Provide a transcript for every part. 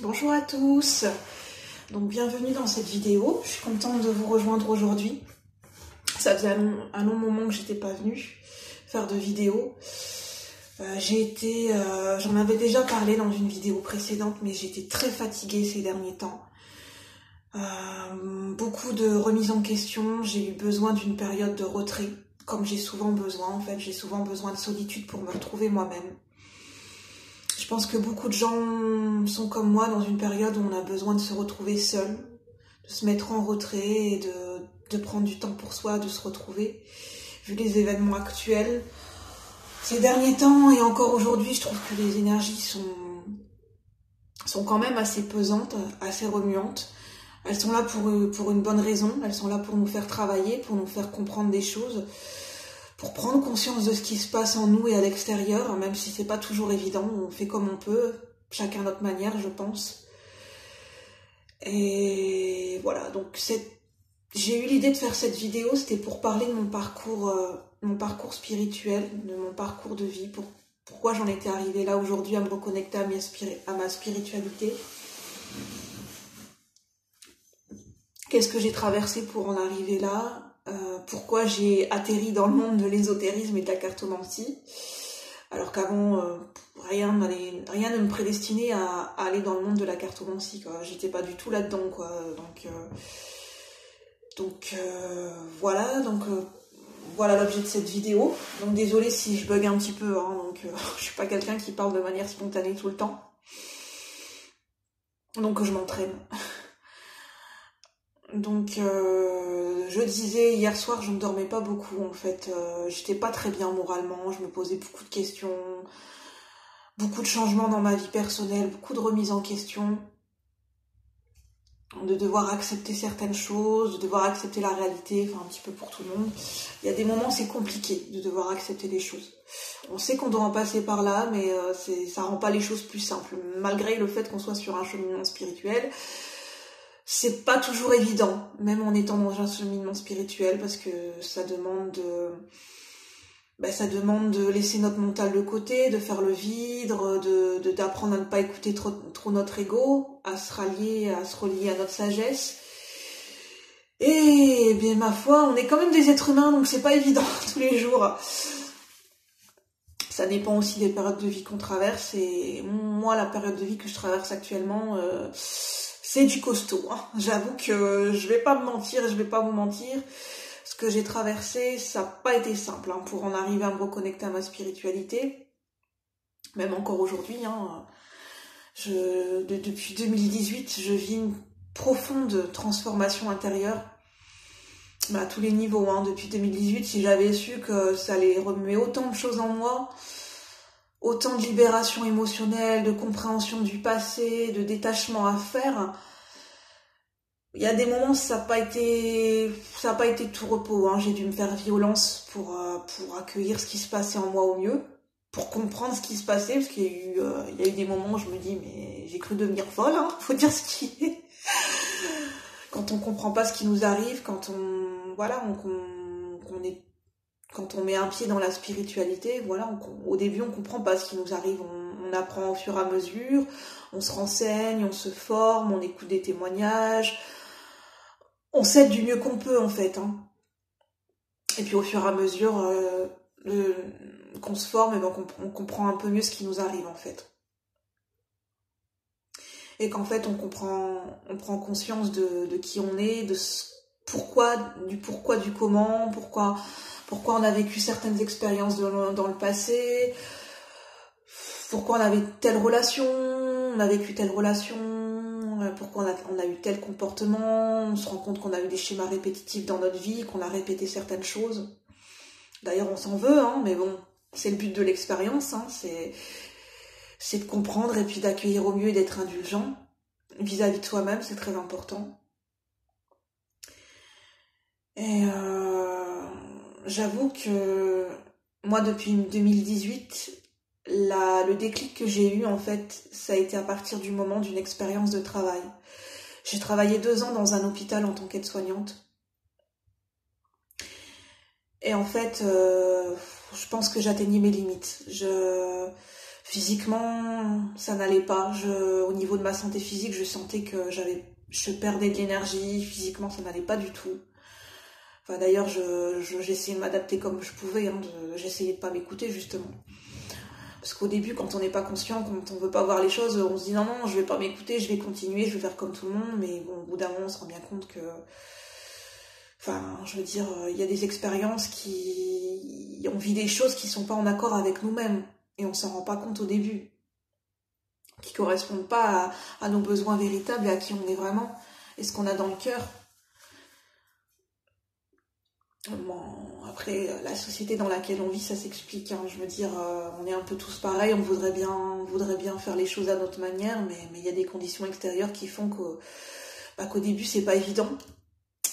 Bonjour à tous, donc bienvenue dans cette vidéo. Je suis contente de vous rejoindre aujourd'hui. Ça faisait un long moment que j'étais pas venue faire de vidéo. J'en avais déjà parlé dans une vidéo précédente, mais j'étais très fatiguée ces derniers temps. Beaucoup de remises en question, j'ai eu besoin d'une période de retrait, comme j'ai souvent besoin en fait. J'ai souvent besoin de solitude pour me retrouver moi-même. Je pense que beaucoup de gens sont comme moi dans une période où on a besoin de se retrouver seul, de se mettre en retrait et de prendre du temps pour soi, de se retrouver. Vu les événements actuels, ces derniers temps et encore aujourd'hui, je trouve que les énergies sont quand même assez pesantes, assez remuantes. Elles sont là pour une bonne raison, elles sont là pour nous faire travailler, pour nous faire comprendre des choses, pour prendre conscience de ce qui se passe en nous et à l'extérieur, même si c'est pas toujours évident, on fait comme on peut, chacun à notre manière, je pense. Et voilà, donc j'ai eu l'idée de faire cette vidéo, c'était pour parler de mon parcours spirituel, de mon parcours de vie, pourquoi j'en étais arrivée là aujourd'hui à me reconnecter à ma spiritualité. Qu'est-ce que j'ai traversé pour en arriver là? Pourquoi j'ai atterri dans le monde de l'ésotérisme et de la cartomancie, alors qu'avant rien ne me prédestinait à aller dans le monde de la cartomancie, quoi. J'étais pas du tout là-dedans, quoi. Voilà l'objet de cette vidéo. Donc désolée si je bug un petit peu, hein, je suis pas quelqu'un qui parle de manière spontanée tout le temps. Donc je m'entraîne. Donc je disais hier soir, je ne dormais pas beaucoup en fait, j'étais pas très bien moralement, je me posais beaucoup de questions, beaucoup de changements dans ma vie personnelle, beaucoup de remises en question, de devoir accepter certaines choses, de devoir accepter la réalité, enfin un petit peu pour tout le monde. Il y a des moments c'est compliqué de devoir accepter des choses. On sait qu'on doit en passer par là, mais ça rend pas les choses plus simples, malgré le fait qu'on soit sur un cheminement spirituel. C'est pas toujours évident, même en étant dans un cheminement spirituel, parce que ça demande de laisser notre mental de côté, de faire le vide, d'apprendre à ne pas écouter trop notre ego, à se relier à notre sagesse. Et bien ma foi, on est quand même des êtres humains, donc c'est pas évident tous les jours. Ça dépend aussi des périodes de vie qu'on traverse, et moi la période de vie que je traverse actuellement, c'est du costaud, hein. J'avoue que je vais pas me mentir et je vais pas vous mentir. Ce que j'ai traversé, ça n'a pas été simple, hein, pour en arriver à me reconnecter à ma spiritualité. Même encore aujourd'hui, hein, depuis 2018, je vis une profonde transformation intérieure. À tous les niveaux, hein. Depuis 2018, si j'avais su que ça allait remuer autant de choses en moi, autant de libération émotionnelle, de compréhension du passé, de détachement à faire. Il y a des moments ça n'a pas été tout repos, hein. J'ai dû me faire violence pour accueillir ce qui se passait en moi au mieux, pour comprendre ce qui se passait, parce qu'il y a eu des moments où je me dis mais j'ai cru devenir folle, hein, faut dire ce qui est. Quand on comprend pas ce qui nous arrive, quand on met un pied dans la spiritualité, voilà, au début on comprend pas ce qui nous arrive, on apprend au fur et à mesure, on se renseigne, on se forme, on écoute des témoignages, on s'aide du mieux qu'on peut en fait, hein. Et puis au fur et à mesure qu'on se forme, et ben, on comprend un peu mieux ce qui nous arrive en fait. Et qu'en fait on prend conscience de qui on est, de pourquoi, du comment, pourquoi on a vécu certaines expériences dans le passé, pourquoi on avait telle relation, on a vécu telle relation, pourquoi on a eu tel comportement, on se rend compte qu'on a eu des schémas répétitifs dans notre vie, qu'on a répété certaines choses. D'ailleurs on s'en veut, hein, mais bon, c'est le but de l'expérience, hein, c'est de comprendre et puis d'accueillir au mieux et d'être indulgent vis-à-vis de soi-même, c'est très important. Et j'avoue que moi depuis 2018, le déclic que j'ai eu en fait, ça a été à partir du moment d'une expérience de travail. J'ai travaillé 2 ans dans un hôpital en tant qu'aide-soignante. Et en fait, je pense que j'atteignais mes limites. Physiquement, ça n'allait pas. Au niveau de ma santé physique, je sentais que je perdais de l'énergie. Physiquement, ça n'allait pas du tout. Enfin, d'ailleurs, j'essayais de m'adapter comme je pouvais. Hein, j'essayais de pas m'écouter, justement. Parce qu'au début, quand on n'est pas conscient, quand on veut pas voir les choses, on se dit non, je vais pas m'écouter, je vais continuer, je vais faire comme tout le monde. Mais bon, au bout d'un moment, on se rend bien compte que... Enfin, je veux dire, il y a des expériences on vit des choses qui sont pas en accord avec nous-mêmes. Et on s'en rend pas compte au début. Qui correspondent pas à nos besoins véritables et à qui on est vraiment. Et ce qu'on a dans le cœur. Bon, après, la société dans laquelle on vit, ça s'explique. Hein. Je veux dire, on est un peu tous pareils, on voudrait bien faire les choses à notre manière, mais il y a des conditions extérieures qui font qu'au début, c'est pas évident.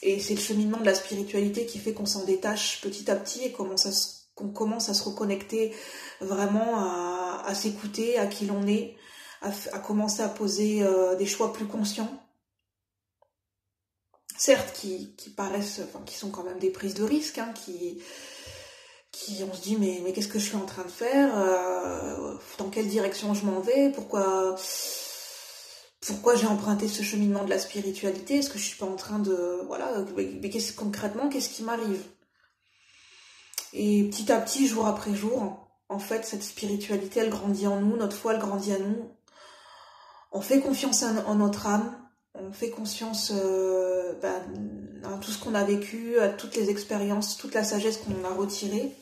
Et c'est le cheminement de la spiritualité qui fait qu'on s'en détache petit à petit et qu'on commence à se reconnecter vraiment à s'écouter, à qui l'on est, à commencer à poser des choix plus conscients. Certes, qui paraissent, enfin, qui sont quand même des prises de risque, hein, qui on se dit mais qu'est-ce que je suis en train de faire, dans quelle direction je m'en vais, pourquoi j'ai emprunté ce cheminement de la spiritualité, est-ce que je suis pas en train de, voilà, mais concrètement, qu'est-ce qui m'arrive? Et petit à petit, jour après jour, en fait, cette spiritualité, elle grandit en nous, notre foi, elle grandit en nous, on fait confiance en notre âme, on fait conscience à tout ce qu'on a vécu, à toutes les expériences, toute la sagesse qu'on en a retirée.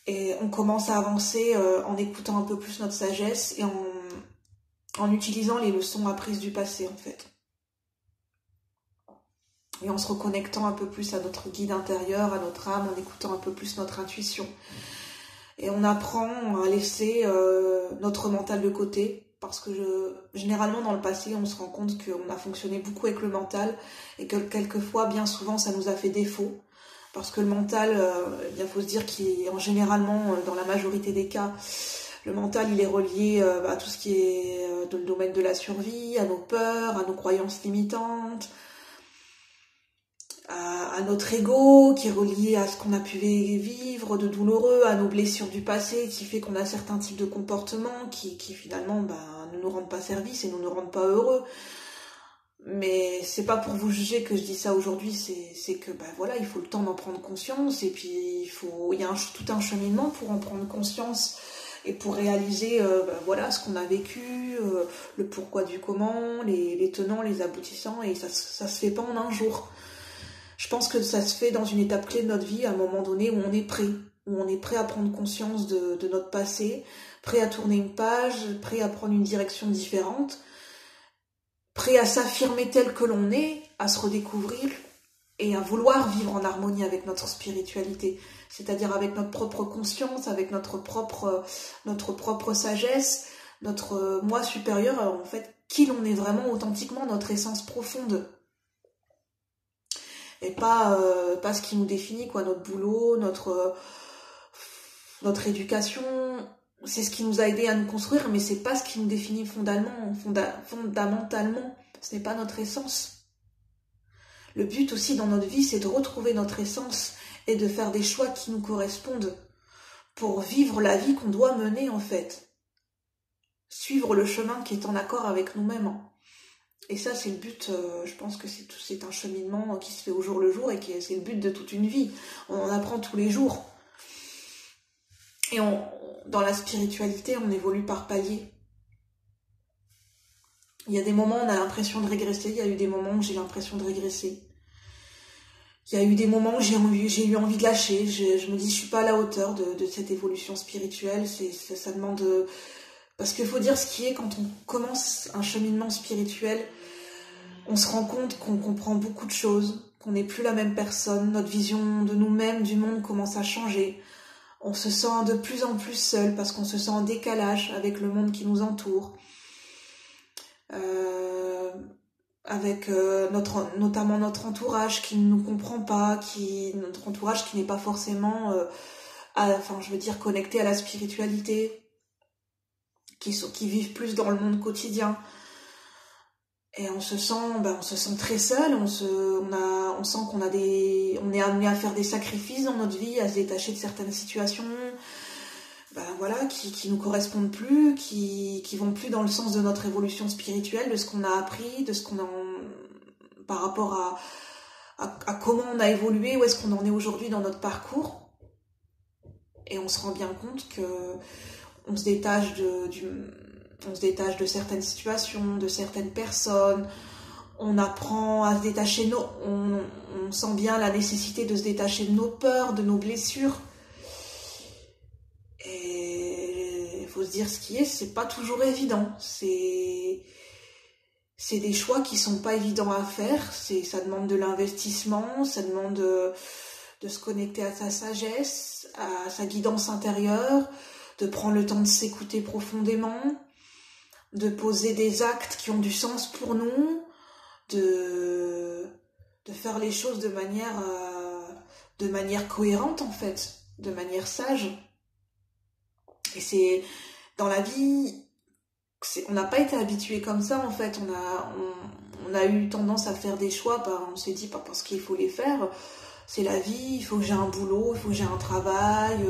Et on commence à avancer en écoutant un peu plus notre sagesse et en utilisant les leçons apprises du passé, en fait. Et en se reconnectant un peu plus à notre guide intérieur, à notre âme, en écoutant un peu plus notre intuition. Et on apprend à laisser notre mental de côté. Parce que généralement dans le passé, on se rend compte qu'on a fonctionné beaucoup avec le mental et que quelquefois, bien souvent, ça nous a fait défaut. Parce que le mental, il faut se dire qu'en généralement, dans la majorité des cas, le mental, il est relié à tout ce qui est dans le domaine de la survie, à nos peurs, à nos croyances limitantes, à notre ego, qui est relié à ce qu'on a pu vivre de douloureux, à nos blessures du passé, qui fait qu'on a certains types de comportements qui finalement ne nous rendent pas service et ne nous rendent pas heureux. Mais c'est pas pour vous juger que je dis ça aujourd'hui, c'est que voilà, il faut le temps d'en prendre conscience et puis il y a tout un cheminement pour en prendre conscience et pour réaliser voilà ce qu'on a vécu, le pourquoi du comment, les tenants, les aboutissants, et ça se fait pas en un jour. Je pense que ça se fait dans une étape clé de notre vie, à un moment donné où on est prêt à prendre conscience de notre passé, prêt à tourner une page, prêt à prendre une direction différente, prêt à s'affirmer tel que l'on est, à se redécouvrir et à vouloir vivre en harmonie avec notre spiritualité, c'est-à-dire avec notre propre conscience, avec notre propre sagesse, notre moi supérieur, en fait, qui l'on est vraiment authentiquement, notre essence profonde. Et pas ce qui nous définit, quoi, notre boulot, notre éducation, c'est ce qui nous a aidé à nous construire, mais c'est pas ce qui nous définit fondamentalement, ce n'est pas notre essence. Le but aussi dans notre vie, c'est de retrouver notre essence et de faire des choix qui nous correspondent pour vivre la vie qu'on doit mener, en fait. Suivre le chemin qui est en accord avec nous-mêmes. Et ça, c'est le but, je pense que c'est un cheminement qui se fait au jour le jour et c'est le but de toute une vie. On en apprend tous les jours. Et dans la spiritualité, on évolue par paliers. Il y a des moments où on a l'impression de régresser, il y a eu des moments où j'ai l'impression de régresser. Il y a eu des moments où j'ai eu envie de lâcher. Je me dis, je suis pas à la hauteur de cette évolution spirituelle. Ça demande... Parce qu'il faut dire ce qui est, quand on commence un cheminement spirituel, on se rend compte qu'on comprend beaucoup de choses, qu'on n'est plus la même personne, notre vision de nous-mêmes, du monde commence à changer. On se sent de plus en plus seul parce qu'on se sent en décalage avec le monde qui nous entoure. Avec notamment notre entourage qui ne nous comprend pas, notre entourage qui n'est pas forcément connecté à la spiritualité, qui vivent plus dans le monde quotidien. Et on se sent très seul, on sent on est amené à faire des sacrifices dans notre vie, à se détacher de certaines situations, voilà, qui nous correspondent plus, qui vont plus dans le sens de notre évolution spirituelle, de ce qu'on a appris, de ce qu'on a par rapport à comment on a évolué, où est-ce qu'on en est aujourd'hui dans notre parcours. Et on se rend bien compte que on se détache de certaines situations, de certaines personnes. On apprend à se détacher on sent bien la nécessité de se détacher de nos peurs, de nos blessures. Et il faut se dire ce qui est, c'est pas toujours évident. C'est des choix qui sont pas évidents à faire. Ça demande de l'investissement, ça demande de se connecter à sa sagesse, à sa guidance intérieure, de prendre le temps de s'écouter profondément, de poser des actes qui ont du sens pour nous, de faire les choses de manière cohérente en fait, de manière sage. Et c'est dans la vie, on n'a pas été habitué comme ça en fait. On a eu tendance à faire des choix, on s'est dit pas parce qu'il faut les faire. C'est la vie, il faut que j'ai un boulot, il faut que j'ai un travail,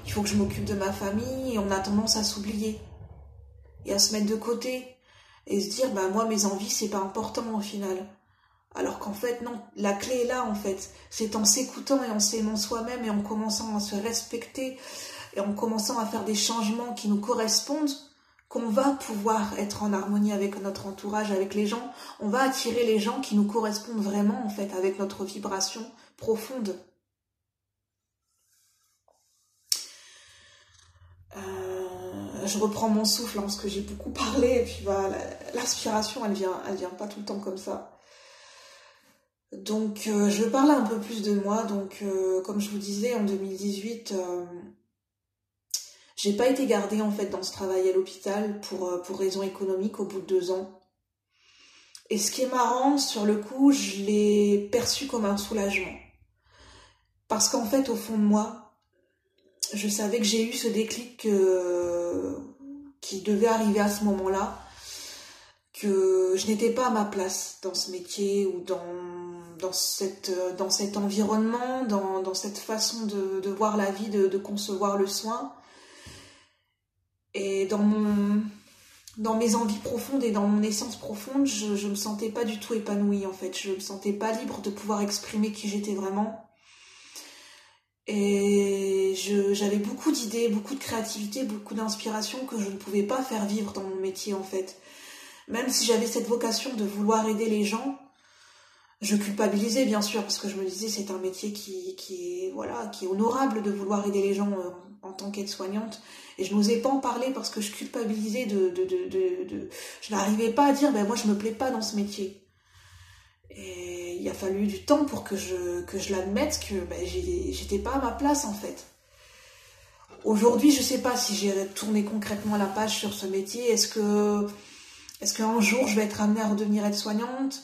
il faut que je m'occupe de ma famille. Et on a tendance à s'oublier et à se mettre de côté et se dire moi mes envies c'est pas important au final. Alors qu'en fait non, la clé est là en fait. C'est en s'écoutant et en s'aimant soi-même et en commençant à se respecter et en commençant à faire des changements qui nous correspondent, qu'on va pouvoir être en harmonie avec notre entourage, avec les gens. On va attirer les gens qui nous correspondent vraiment en fait avec notre vibration profonde. Je reprends mon souffle parce que j'ai beaucoup parlé et puis l'inspiration elle vient pas tout le temps comme ça. Donc je vais parler un peu plus de moi. Donc comme je vous disais en 2018, j'ai pas été gardée en fait dans ce travail à l'hôpital pour raisons économiques au bout de 2 ans. Et ce qui est marrant, sur le coup, je l'ai perçu comme un soulagement. Parce qu'en fait, au fond de moi, je savais que j'ai eu ce déclic qui devait arriver à ce moment-là, que je n'étais pas à ma place dans ce métier ou dans cet environnement, dans cette façon de voir la vie, de concevoir le soin. Et dans mes envies profondes et dans mon essence profonde, je me sentais pas du tout épanouie en fait. Je me sentais pas libre de pouvoir exprimer qui j'étais vraiment. Et j'avais beaucoup d'idées, beaucoup de créativité, beaucoup d'inspiration que je ne pouvais pas faire vivre dans mon métier en fait. Même si j'avais cette vocation de vouloir aider les gens, je culpabilisais bien sûr parce que je me disais c'est un métier qui est honorable de vouloir aider les gens en tant qu'aide-soignante. Et je n'osais pas en parler parce que je culpabilisais je n'arrivais pas à dire moi je me plais pas dans ce métier. Et il a fallu du temps pour que je l'admette que j'étais pas à ma place en fait. Aujourd'hui, je sais pas si j'ai tourné concrètement la page sur ce métier. Est-ce qu'un jour je vais être amenée à redevenir aide-soignante?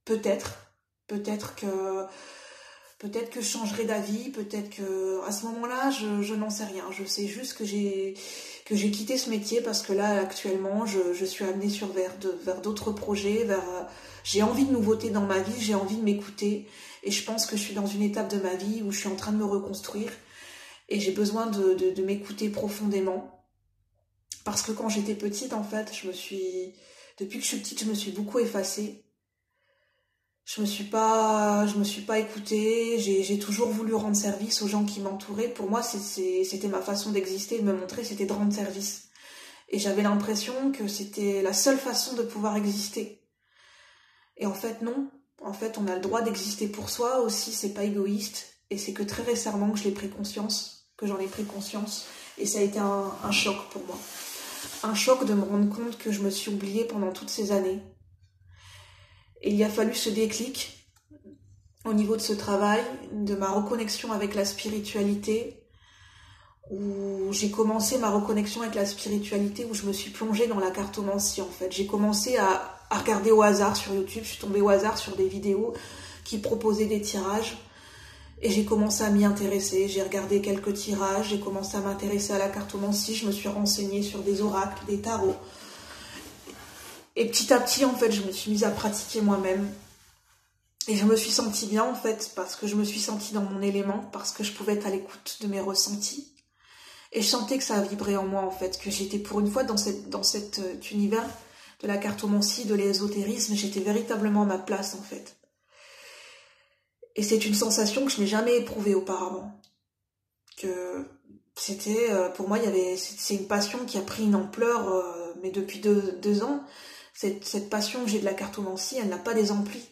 Peut-être que je changerai d'avis, peut-être que à ce moment-là, je n'en sais rien. Je sais juste que j'ai quitté ce métier parce que là, actuellement, je suis amenée vers d'autres projets, j'ai envie de nouveautés dans ma vie, j'ai envie de m'écouter. Et je pense que je suis dans une étape de ma vie où je suis en train de me reconstruire. Et j'ai besoin de m'écouter profondément. Parce que quand j'étais petite, en fait, depuis que je suis petite, je me suis beaucoup effacée. Je me suis pas écoutée, j'ai toujours voulu rendre service aux gens qui m'entouraient. Pour moi, c'était ma façon d'exister, de me montrer, c'était de rendre service. Et j'avais l'impression que c'était la seule façon de pouvoir exister. Et en fait, non. En fait, on a le droit d'exister pour soi aussi, c'est pas égoïste. Et c'est que très récemment que j'en ai pris conscience. Et ça a été un choc pour moi. Un choc de me rendre compte que je me suis oubliée pendant toutes ces années. Et il a fallu ce déclic au niveau de ce travail, de ma reconnexion avec la spiritualité, où j'ai commencé ma reconnexion avec la spiritualité, où je me suis plongée dans la cartomancie en fait. J'ai commencé à regarder au hasard sur YouTube, je suis tombée au hasard sur des vidéos qui proposaient des tirages, et j'ai commencé à m'y intéresser. J'ai regardé quelques tirages, j'ai commencé à m'intéresser à la cartomancie, je me suis renseignée sur des oracles, des tarots. Et petit à petit, en fait, je me suis mise à pratiquer moi-même. Et je me suis sentie bien, en fait, parce que je me suis sentie dans mon élément, parce que je pouvais être à l'écoute de mes ressentis. Et je sentais que ça vibrait en moi, en fait, que j'étais pour une fois dans cet univers de la cartomancie, de l'ésotérisme, j'étais véritablement à ma place, en fait. Et c'est une sensation que je n'ai jamais éprouvée auparavant. Que c'était, pour moi, c'est une passion qui a pris une ampleur, mais depuis deux ans, cette passion que j'ai de la cartomancie, elle n'a pas d'exempli.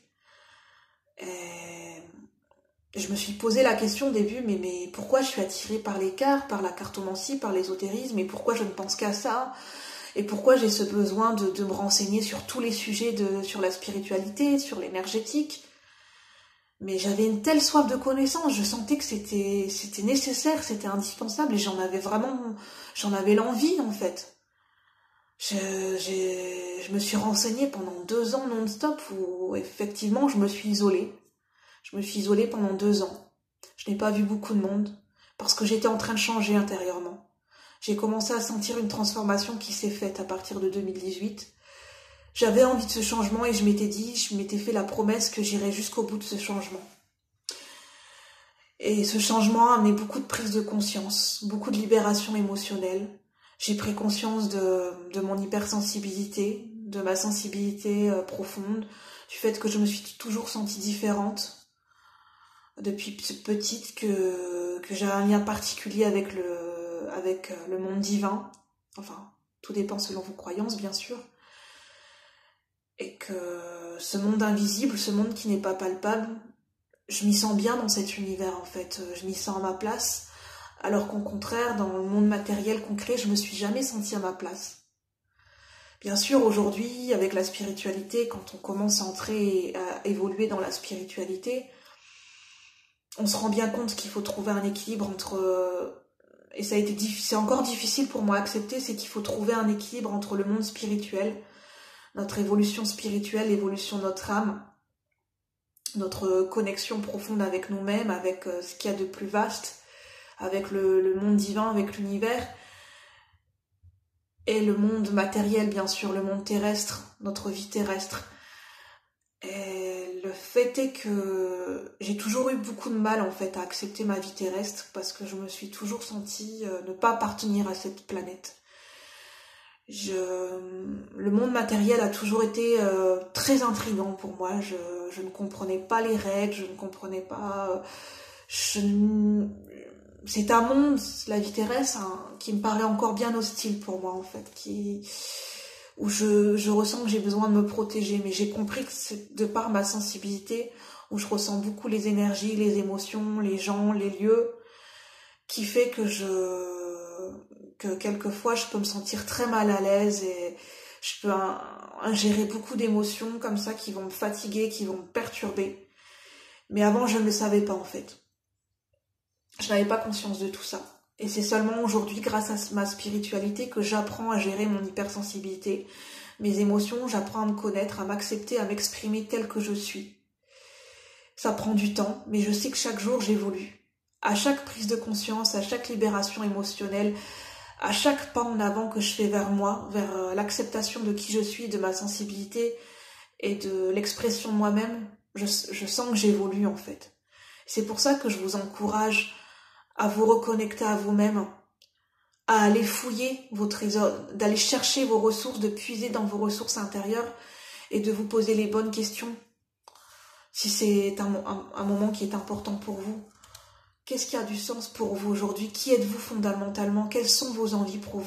Et je me suis posé la question au début, mais pourquoi je suis attirée par les cartes, par la cartomancie, par l'ésotérisme, et pourquoi je ne pense qu'à ça, et pourquoi j'ai ce besoin de me renseigner sur tous les sujets, sur la spiritualité, sur l'énergétique. Mais j'avais une telle soif de connaissance, je sentais que c'était nécessaire, c'était indispensable, et j'en avais l'envie, en fait. Je me suis renseignée pendant 2 ans non-stop, où effectivement je me suis isolée. Je me suis isolée pendant 2 ans. Je n'ai pas vu beaucoup de monde, parce que j'étais en train de changer intérieurement. J'ai commencé à sentir une transformation qui s'est faite à partir de 2018. J'avais envie de ce changement et je m'étais fait la promesse que j'irais jusqu'au bout de ce changement. Et ce changement a amené beaucoup de prise de conscience, beaucoup de libération émotionnelle. J'ai pris conscience de mon hypersensibilité, de ma sensibilité profonde, du fait que je me suis toujours sentie différente depuis petite, que j'ai un lien particulier avec le monde divin. Enfin, tout dépend selon vos croyances, bien sûr. Et que ce monde invisible, ce monde qui n'est pas palpable, je m'y sens bien dans cet univers, en fait. Je m'y sens à ma place, alors qu'au contraire, dans le monde matériel concret, je me suis jamais sentie à ma place. Bien sûr, aujourd'hui, avec la spiritualité, quand on commence à entrer et à évoluer dans la spiritualité, on se rend bien compte qu'il faut trouver un équilibre entre... Et c'est encore difficile pour moi à accepter, c'est qu'il faut trouver un équilibre entre le monde spirituel, notre évolution spirituelle, l'évolution de notre âme, notre connexion profonde avec nous-mêmes, avec ce qu'il y a de plus vaste, avec le monde divin, avec l'univers, et le monde matériel, bien sûr, le monde terrestre, notre vie terrestre. Et le fait est que j'ai toujours eu beaucoup de mal, en fait, à accepter ma vie terrestre, parce que je me suis toujours sentie ne pas appartenir à cette planète. Le monde matériel a toujours été très intriguant pour moi. Je ne comprenais pas les règles, je ne comprenais pas... C'est un monde, la vie terrestre, qui me paraît encore bien hostile pour moi, en fait, où je ressens que j'ai besoin de me protéger, mais j'ai compris que c'est de par ma sensibilité, où je ressens beaucoup les énergies, les émotions, les gens, les lieux, qui fait que quelquefois je peux me sentir très mal à l'aise et je peux ingérer beaucoup d'émotions comme ça qui vont me fatiguer, qui vont me perturber. Mais avant, je ne le savais pas, en fait. Je n'avais pas conscience de tout ça. Et c'est seulement aujourd'hui, grâce à ma spiritualité, que j'apprends à gérer mon hypersensibilité, mes émotions, j'apprends à me connaître, à m'accepter, à m'exprimer telle que je suis. Ça prend du temps, mais je sais que chaque jour, j'évolue. À chaque prise de conscience, à chaque libération émotionnelle, à chaque pas en avant que je fais vers moi, vers l'acceptation de qui je suis, de ma sensibilité et de l'expression de moi-même, je sens que j'évolue, en fait. C'est pour ça que je vous encourage à vous reconnecter à vous-même, à aller fouiller vos trésors, d'aller chercher vos ressources, de puiser dans vos ressources intérieures et de vous poser les bonnes questions. Si c'est un moment qui est important pour vous, qu'est-ce qui a du sens pour vous aujourd'hui? Qui êtes-vous fondamentalement? Quelles sont vos envies profondes?